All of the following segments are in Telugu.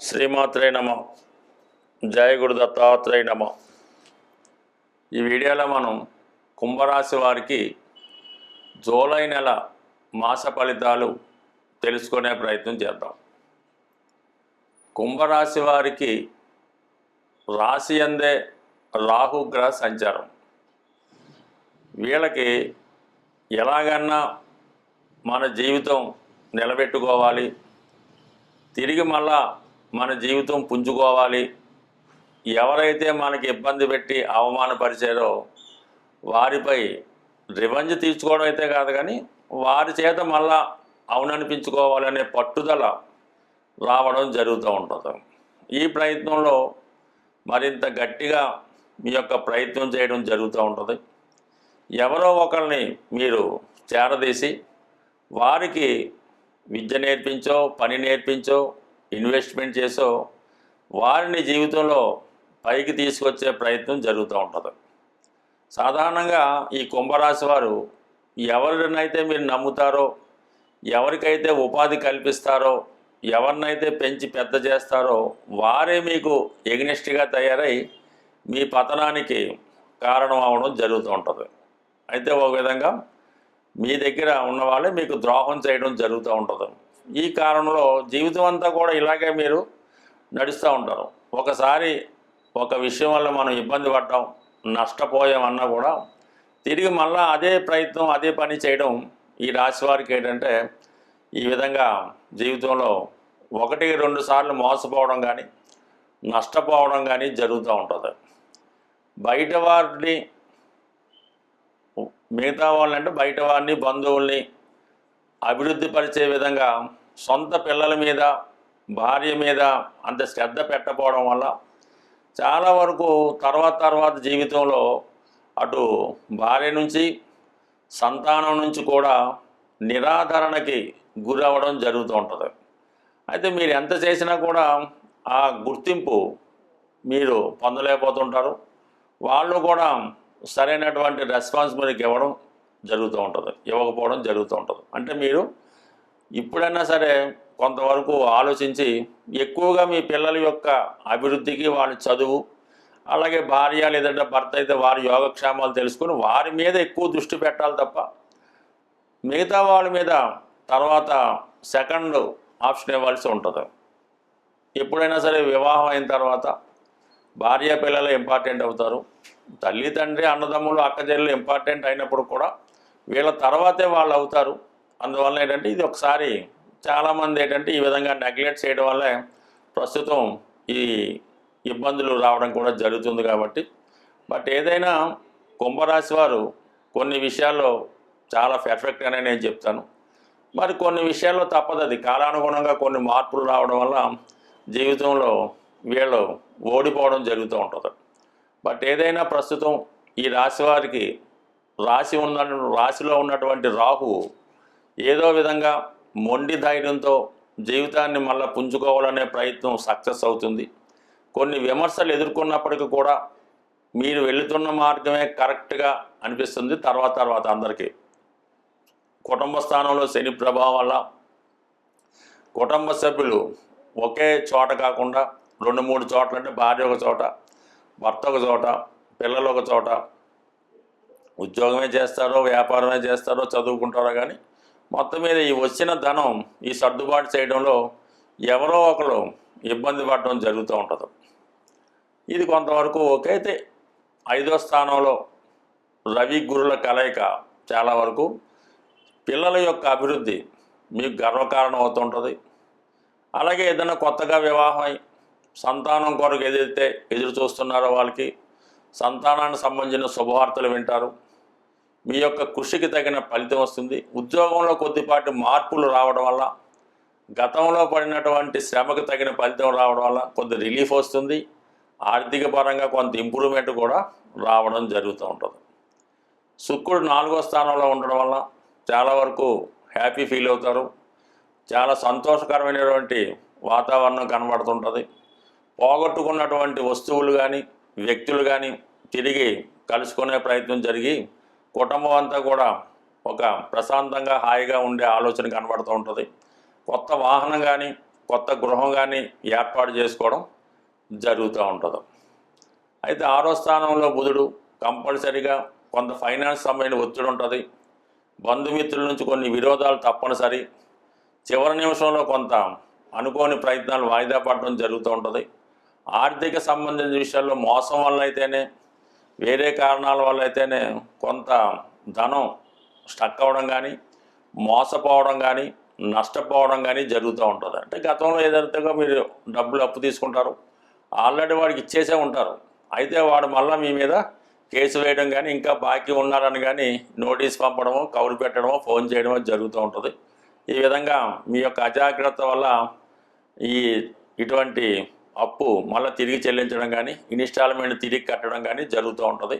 శ్రీమాత్రే నమ. జయ గురు దత్తాత్రేయ నమ. ఈ వీడియోలో మనం కుంభరాశి వారికి జూలై నెల మాస ఫలితాలు తెలుసుకునే ప్రయత్నం చేద్దాం. కుంభరాశి వారికి రాశి అందే రాహుగ్రహ సంచారం. వీళ్ళకి ఎలాగన్నా మన జీవితం నిలబెట్టుకోవాలి, తిరిగి మళ్ళా మన జీవితం పుంజుకోవాలి, ఎవరైతే మనకి ఇబ్బంది పెట్టి అవమానపరిచారో వారిపై రివెంజ్ తీర్చుకోవడం అయితే కాదు, కానీ వారి చేత మళ్ళా అవుననిపించుకోవాలనే పట్టుదల రావడం జరుగుతూ ఉంటుంది. ఈ ప్రయత్నంలో మరింత గట్టిగా మీ యొక్క ప్రయత్నం చేయడం జరుగుతూ ఉంటుంది. ఎవరో ఒకరిని మీరు చేరదీసి వారికి విద్య నేర్పించో, పని నేర్పించో, ఇన్వెస్ట్మెంట్ చేసో వారిని జీవితంలో పైకి తీసుకొచ్చే ప్రయత్నం జరుగుతూ ఉంటుంది. సాధారణంగా ఈ కుంభరాశి వారు ఎవరినైతే మీరు నమ్ముతారో, ఎవరికైతే ఉపాధి కల్పిస్తారో, ఎవరినైతే పెంచి పెద్ద చేస్తారో వారే మీకు ఎగ్నెస్ట్గా తయారై మీ పతనానికి కారణం అవడం జరుగుతూ ఉంటుంది. అయితే ఒక విధంగా మీ దగ్గర ఉన్న వాళ్ళే మీకు ద్రోహం చేయడం జరుగుతూ ఉంటుంది. ఈ కారణంలో జీవితం అంతా కూడా ఇలాగే మీరు నడుస్తూ ఉంటారు. ఒకసారి ఒక విషయం వల్ల మనం ఇబ్బంది పడ్డాం, నష్టపోయామన్నా కూడా తిరిగి మళ్ళీ అదే ప్రయత్నం, అదే పని చేయడం ఈ రాశి వారికి ఏంటంటే ఈ విధంగా జీవితంలో 1-2 సార్లు మోసపోవడం కానీ, నష్టపోవడం కానీ జరుగుతూ ఉంటుంది. బయట వారిని, మిగతా వాళ్ళంటే బయట వారిని, బంధువుల్ని అభివృద్ధి పరిచే విధంగా సొంత పిల్లల మీద, భార్య మీద అంత శ్రద్ధ పెట్టకపోవడం వల్ల చాలా వరకు తర్వాత జీవితంలో అటు భార్య నుంచి, సంతానం నుంచి కూడా నిరాదరణకి గురవ్వడం జరుగుతూ ఉంటుంది. అయితే మీరు ఎంత చేసినా కూడా ఆ గుర్తింపు మీరు పొందలేకపోతుంటారు. వాళ్ళు కూడా సరైనటువంటి రెస్పాన్సిబిలిటీ ఇవ్వకపోవడం జరుగుతూ ఉంటుంది. అంటే మీరు ఇప్పుడైనా సరే కొంతవరకు ఆలోచించి ఎక్కువగా మీ పిల్లల యొక్క అభివృద్ధికి, వాళ్ళ చదువు, అలాగే భార్య లేదంటే భర్త అయితే వారి యోగక్షేమాలు తెలుసుకుని వారి మీద ఎక్కువ దృష్టి పెట్టాలి తప్ప మిగతా వాళ్ళ మీద తర్వాత సెకండ్ ఆప్షన్ ఇవ్వాల్సి ఉంటుంది. ఎప్పుడైనా సరే వివాహం అయిన తర్వాత భార్య పిల్లలు ఇంపార్టెంట్ అవుతారు. తల్లి, తండ్రి, అన్నదమ్ములు, అక్కచెల్లెలు ఇంపార్టెంట్ అయినప్పుడు కూడా వీళ్ళ తర్వాతే వాళ్ళు అవుతారు. అందువల్ల ఏంటంటే ఇది ఒకసారి చాలామంది ఏంటంటే ఈ విధంగా నెగ్లెక్ట్ చేయడం వల్లే ప్రస్తుతం ఈ ఇబ్బందులు రావడం కూడా జరుగుతుంది. కాబట్టి బట్ ఏదైనా కుంభరాశి వారు కొన్ని విషయాల్లో చాలా పర్ఫెక్ట్ అనే నేను చెప్తాను. మరి కొన్ని విషయాల్లో తప్పదు, అది కాలానుగుణంగా కొన్ని మార్పులు రావడం వల్ల జీవితంలో వీళ్ళు ఓడిపోవడం జరుగుతూ ఉంటుంది. బట్ ఏదైనా ప్రస్తుతం ఈ రాశి వారికి రాశిలో ఉన్నటువంటి రాహువు ఏదో విధంగా మొండి ధైర్యంతో జీవితాన్ని మళ్ళీ పుంజుకోవాలనే ప్రయత్నం సక్సెస్ అవుతుంది. కొన్ని విమర్శలు ఎదుర్కొన్నప్పటికీ కూడా మీరు వెళుతున్న మార్గమే కరెక్ట్గా అనిపిస్తుంది. తర్వాత అందరికీ కుటుంబ స్థానంలో శని ప్రభావం వల్ల కుటుంబ సభ్యులు ఒకే చోట కాకుండా 2-3 చోట్ల, అంటే భార్య ఒక చోట, భర్త ఒక చోట, పిల్లలు ఒక చోట, ఉద్యోగమే చేస్తారో, వ్యాపారమే చేస్తారో, చదువుకుంటారో, కానీ మొత్తం మీద ఈ వచ్చిన ధనం ఈ సర్దుబాటు చేయడంలో ఎవరో ఒకరు ఇబ్బంది పడడం జరుగుతూ ఉంటుంది. ఇది కొంతవరకు ఓకే. అయితే 5వ స్థానంలో రవి గురుల కలయిక చాలా వరకు పిల్లల యొక్క అభివృద్ధి మీకు గర్వకారణం అవుతుంటుంది. అలాగే ఏదైనా కొత్తగా వివాహమై సంతానం కొరకు ఏదైతే ఎదురు చూస్తున్నారో వాళ్ళకి సంతానానికి సంబంధించిన శుభవార్తలు వింటారు. మీ యొక్క కృషికి తగిన ఫలితం వస్తుంది. ఉద్యోగంలో కొద్దిపాటి మార్పులు రావడం వల్ల, గతంలో పడినటువంటి శ్రమకు తగిన ఫలితం రావడం వల్ల కొద్ది రిలీఫ్ వస్తుంది. ఆర్థిక పరంగా కొంత ఇంప్రూవ్మెంట్ కూడా రావడం జరుగుతూ ఉంటుంది. శుక్రుడు 4వ స్థానంలో ఉండడం వల్ల చాలా వరకు హ్యాపీ ఫీల్ అవుతారు. చాలా సంతోషకరమైనటువంటి వాతావరణం కనబడుతుంటుంది. పోగొట్టుకున్నటువంటి వస్తువులు కానీ, వ్యక్తులు కానీ తిరిగి కలుసుకునే ప్రయత్నం జరిగి కుటుంబం అంతా కూడా ఒక ప్రశాంతంగా హాయిగా ఉండే ఆలోచన కనబడుతూ ఉంటుంది. కొత్త వాహనం కానీ, కొత్త గృహం కానీ ఏర్పాటు చేసుకోవడం జరుగుతూ ఉంటుంది. అయితే 6వ స్థానంలో బుధుడు కంపల్సరిగా కొంత ఫైనాన్స్ సంబంధించిన ఒత్తిడి ఉంటుంది. బంధుమిత్రుల నుంచి కొన్ని విరోధాలు తప్పనిసరి. చివరి నిమిషంలో కొంత అనుకోని ప్రయత్నాలు వాయిదా పడడం జరుగుతూ ఉంటుంది. ఆర్థిక సంబంధించిన విషయాల్లో మోసం వల్ల అయితేనే, వేరే కారణాల వల్ల అయితేనే కొంత ధనం స్టక్ అవ్వడం కానీ, మోసపోవడం కానీ, నష్టపోవడం కానీ జరుగుతూ ఉంటుంది. అంటే గతంలో ఏదైతే మీరు డబ్బులు అప్పు తీసుకుంటారు, ఆల్రెడీ వాడికి ఇచ్చేసే ఉంటారు. అయితే వాడు మళ్ళీ మీ మీద కేసు వేయడం కానీ, ఇంకా బాకీ ఉన్నారని కానీ నోటీస్ పంపడమో, కౌలు పెట్టడమో, ఫోన్ చేయడమో జరుగుతూ ఉంటుంది. ఈ విధంగా మీ యొక్క అజాగ్రత్త వల్ల ఇటువంటి అప్పు మళ్ళీ తిరిగి చెల్లించడం కానీ, ఇన్స్టాల్మెంట్ తిరిగి కట్టడం కానీ జరుగుతూ ఉంటుంది.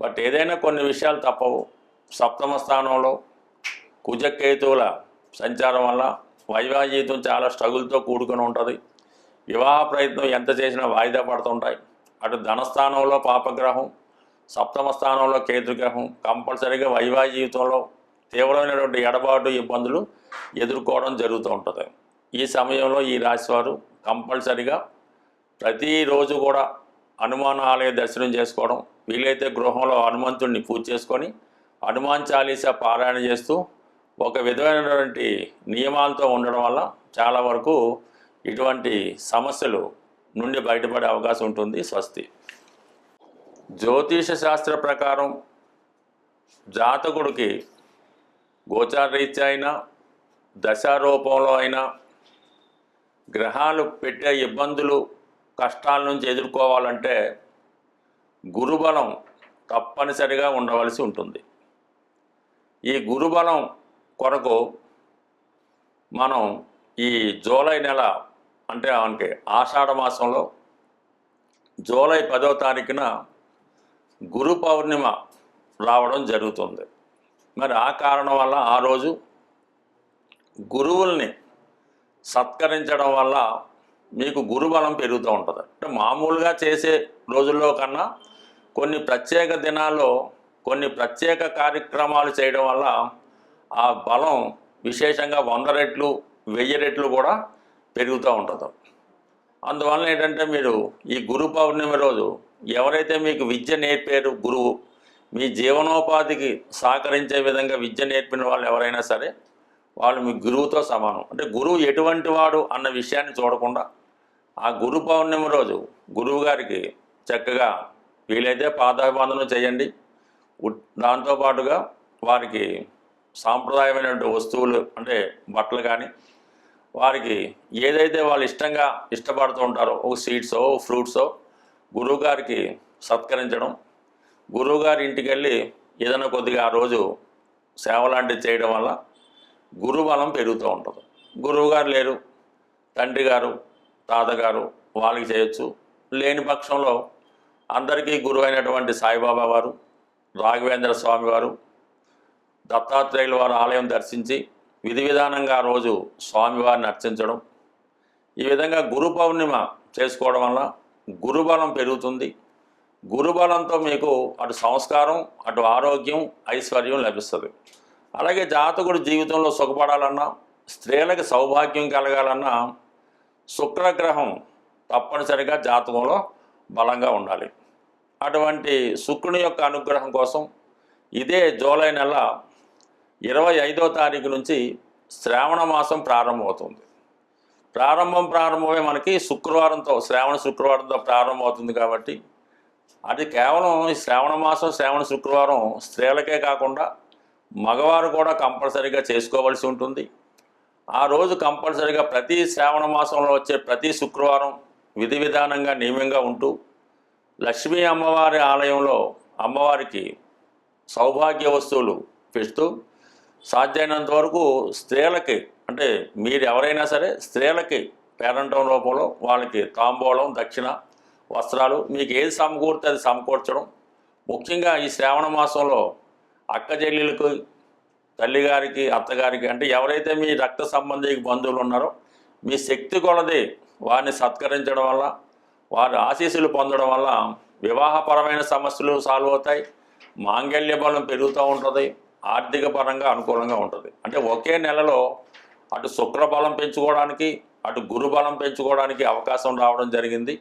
బట్ ఏదైనా కొన్ని విషయాలు తప్పవు. 7వ స్థానంలో కుజకేతువుల సంచారం వల్ల వైవాహిక జీవితం చాలా స్ట్రగుల్తో కూడుకొని ఉంటుంది. వివాహ ప్రయత్నం ఎంత చేసినా వాయిదా పడుతుంటాయి. అటు ధనస్థానంలో పాపగ్రహం, 7వ స్థానంలో కేతుగ్రహం కంపల్సరీగా వైవాహిక జీవితంలో తీవ్రమైనటువంటి ఎడబాటు ఇబ్బందులు ఎదుర్కోవడం జరుగుతూ ఉంటుంది. ఈ సమయంలో ఈ రాశివారు కంపల్సరీగా ప్రతిరోజు కూడా హనుమాన్ ఆలయ దర్శనం చేసుకోవడం, వీలైతే గృహంలో హనుమంతుడిని పూజ చేసుకొని హనుమాన్ చాలీసా పారాయణ చేస్తూ ఒక విధమైనటువంటి నియమాలతో ఉండడం వల్ల చాలా వరకు ఇటువంటి సమస్యలు నుండి బయటపడే అవకాశం ఉంటుంది. స్వస్తి. జ్యోతిష శాస్త్ర ప్రకారం జాతకుడికి గోచార రీత్యా అయినా, దశారూపంలో అయినా గ్రహాలు పెట్టే ఇబ్బందులు, కష్టాల నుంచి ఎదుర్కోవాలంటే గురుబలం తప్పనిసరిగా ఉండవలసి ఉంటుంది. ఈ గురుబలం కొరకు మనం ఈ జూలై నెల అంటే మనకి ఆషాఢ మాసంలో జూలై 10వ తారీఖున గురు పౌర్ణిమ రావడం జరుగుతుంది. మరి ఆ కారణం వల్ల ఆ రోజు గురువుల్ని సత్కరించడం వల్ల మీకు గురుబలం పెరుగుతూ ఉంటుంది. అంటే మామూలుగా చేసే రోజుల్లో కన్నా కొన్ని ప్రత్యేక దినాల్లో కొన్ని ప్రత్యేక కార్యక్రమాలు చేయడం వల్ల ఆ బలం విశేషంగా 100 రెట్లు 1000 రెట్లు కూడా పెరుగుతూ ఉంటుంది. అందువలన ఏంటంటే మీరు ఈ గురు పౌర్ణమి రోజు ఎవరైతే మీకు విద్య నేర్పారు, గురువు మీ జీవనోపాధికి సహకరించే విధంగా విద్య నేర్పిన వాళ్ళు ఎవరైనా సరే వాళ్ళు మీ గురువుతో సమానం. అంటే గురువు ఎటువంటి వాడు అన్న విషయాన్ని చూడకుండా ఆ గురు పౌర్ణమి రోజు గురువు గారికి చక్కగా వీలైతే పాదాభివందనం చేయండి. దాంతోపాటుగా వారికి సాంప్రదాయమైనటువంటి వస్తువులు అంటే బట్టలు కానీ, వారికి ఏదైతే వాళ్ళు ఇష్టపడుతూ ఉంటారో ఒక స్వీట్సో ఫ్రూట్సో గురువుగారికి సత్కరించడం, గురువుగారి ఇంటికి వెళ్ళి ఏదైనా కొద్దిగా ఆ రోజు సేవ లాంటివి చేయడం వల్ల గురుబలం పెరుగుతూ ఉంటుంది. గురువుగారు లేరు, తండ్రి గారు, తాతగారు వాళ్ళకి చేయొచ్చు. లేని పక్షంలో అందరికీ గురువు అయినటువంటి సాయిబాబా వారు, రాఘవేంద్ర స్వామి వారు, దత్తాత్రేయుల వారి ఆలయం దర్శించి విధి విధానంగా ఆ రోజు స్వామివారిని అర్చించడం, ఈ విధంగా గురు పౌర్ణిమ చేసుకోవడం వల్ల గురుబలం పెరుగుతుంది. గురుబలంతో మీకు అటు సంస్కారం, అటు ఆరోగ్యం, ఐశ్వర్యం లభిస్తుంది. అలాగే జాతకుడు జీవితంలో సుఖపడాలన్నా, స్త్రీలకు సౌభాగ్యం కలగాలన్నా శుక్రగ్రహం తప్పనిసరిగా జాతకంలో బలంగా ఉండాలి. అటువంటి శుక్రుని యొక్క అనుగ్రహం కోసం ఇదే జూలై నెల 25వ తారీఖు నుంచి శ్రావణ మాసం ప్రారంభమవుతుంది. ప్రారంభమే మనకి శుక్రవారంతో, శ్రావణ శుక్రవారంతో ప్రారంభమవుతుంది. కాబట్టి అది కేవలం ఈ శ్రావణ మాసం, శ్రావణ శుక్రవారం స్త్రీలకే కాకుండా మగవారు కూడా కంపల్సరీగా చేసుకోవాల్సి ఉంటుంది. ఆ రోజు కంపల్సరీగా ప్రతి శ్రావణ మాసంలో వచ్చే ప్రతి శుక్రవారం విధి విధానంగా నియమంగా ఉంటూ లక్ష్మీ అమ్మవారి ఆలయంలో అమ్మవారికి సౌభాగ్య వస్తువులు పెడుతూ సాధ్యమైనంత వరకు స్త్రీలకి, అంటే మీరు ఎవరైనా సరే స్త్రీలకి పేరంటం రూపంలో వాళ్ళకి తాంబూలం, దక్షిణ, వస్త్రాలు మీకు ఏది సమకూరితే అది సమకూర్చడం. ముఖ్యంగా ఈ శ్రావణ మాసంలో అక్క చెల్లెలకు, తల్లిగారికి, అత్తగారికి, అంటే ఎవరైతే మీ రక్త సంబంధిక బంధువులు ఉన్నారో మీ శక్తి కొలది వారిని సత్కరించడం వల్ల, వారి ఆశీస్సులు పొందడం వల్ల వివాహపరమైన సమస్యలు సాల్వ్ అవుతాయి, మాంగళ్య బలం పెరుగుతూ ఉంటుంది, ఆర్థిక పరంగా అనుకూలంగా ఉంటుంది. అంటే ఒకే నెలలో అటు శుక్రబలం పెంచుకోవడానికి, అటు గురుబలం పెంచుకోవడానికి అవకాశం రావడం జరిగింది.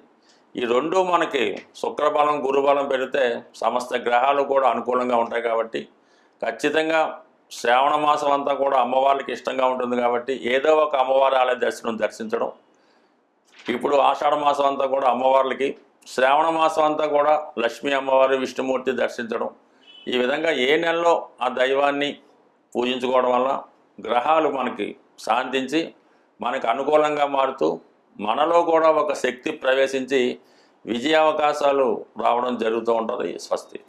ఈ రెండు మనకి శుక్రబలం గురుబలం పెడితే సమస్త గ్రహాలు కూడా అనుకూలంగా ఉంటాయి కాబట్టి ఖచ్చితంగా శ్రావణ మాసం అంతా కూడా అమ్మవారికి ఇష్టంగా ఉంటుంది కాబట్టి ఏదో ఒక అమ్మవారి ఆలయ దర్శించడం. ఇప్పుడు ఆషాఢ మాసం అంతా కూడా అమ్మవార్లకి, శ్రావణ మాసం అంతా కూడా లక్ష్మీ అమ్మవారి విష్ణుమూర్తి దర్శించడం. ఈ విధంగా ఏ నెలలో ఆ దైవాన్ని పూజించుకోవడం వల్ల గ్రహాలు మనకి శాంతించి మనకు అనుకూలంగా మారుతూ మనలో కూడా ఒక శక్తి ప్రవేశించి విజయావకాశాలు రావడం జరుగుతూ ఉంటుంది. స్వస్తి.